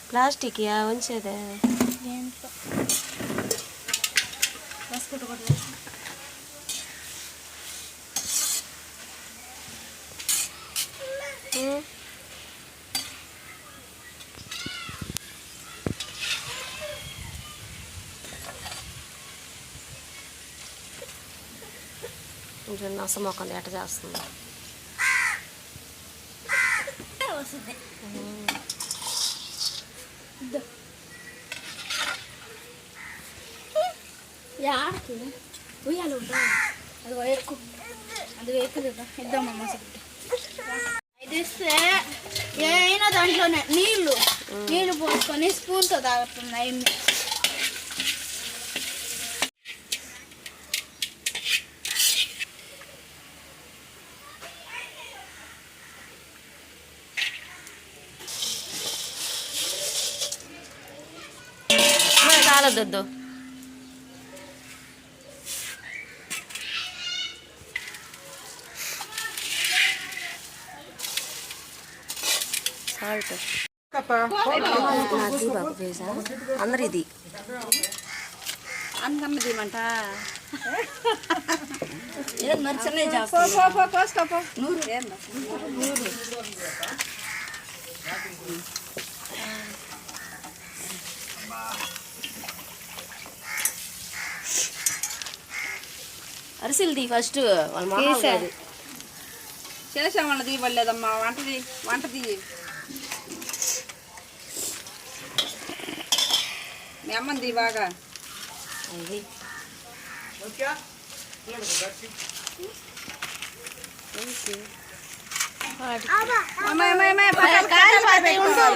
plastic ఉంచేదే కొంచెం నసమొక్కలు ఎట్ట చేస్తుంది ఉయ్యాలి అది వేయకు అది వేయకలేదా ఇద్దామమ్మ ఇది ఇస్తే ఏమైనా దాంట్లోనే నీళ్ళు పోసుకొని స్పూన్తో తాగుతున్నాయి చాలదొద్దు సాల్ట్ అది బాబు వేసా అందరు ఇది అందమ్మ దీమంట అరిసెలు ఫస్ట్ వాళ్ళ చేసాం వాళ్ళది ఇవ్వలేదమ్మా వంటది మీ అమ్మంది బాగా అది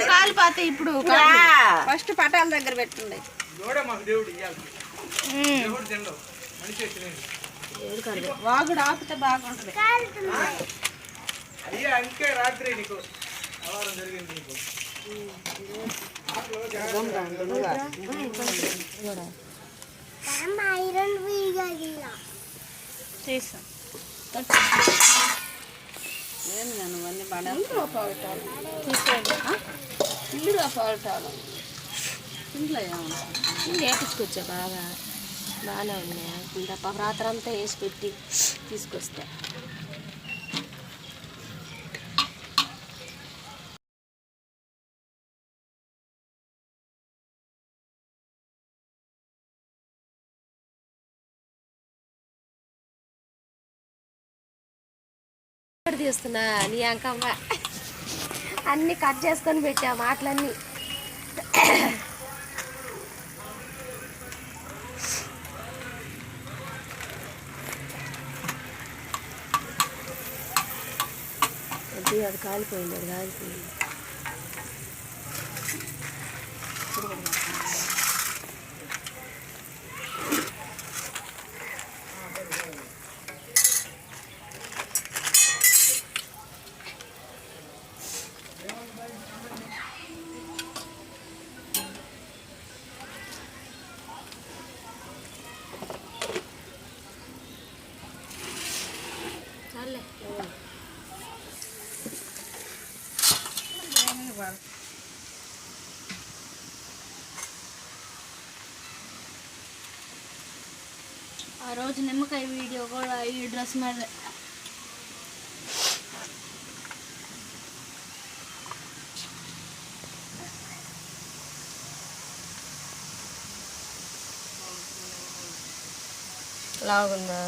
కాలు పాతే ఇప్పుడు ఫస్ట్ పటాల దగ్గర పెట్టుండే వాగుడు ఆపితే బాగుంటుంది చేసాం నువ్వన్నీ బాగా ఇల్లుగా పౌటాలు ఇంట్లో వేపించుకొచ్చా బాగానే ఉన్నాయి ఇంత రాత్రంతా వేసి పెట్టి తీసుకొస్తా తీస్తున్నా నీ అంకమ్మ అన్నీ కట్ చేసుకొని పెట్టా మాటలన్నీ అది కాలిపోయింది చాలే ఆ రోజు నిమ్మకాయ వీడియో కూడా ఈ డ్రెస్ మీద లాగుందా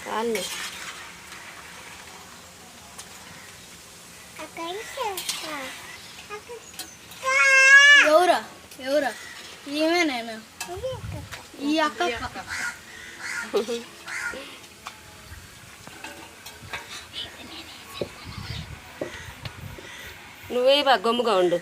కాళ్ళు ఎవరా ఏమేనా ఈ అక్క నువ్వే బా గమ్ముగా ఉండు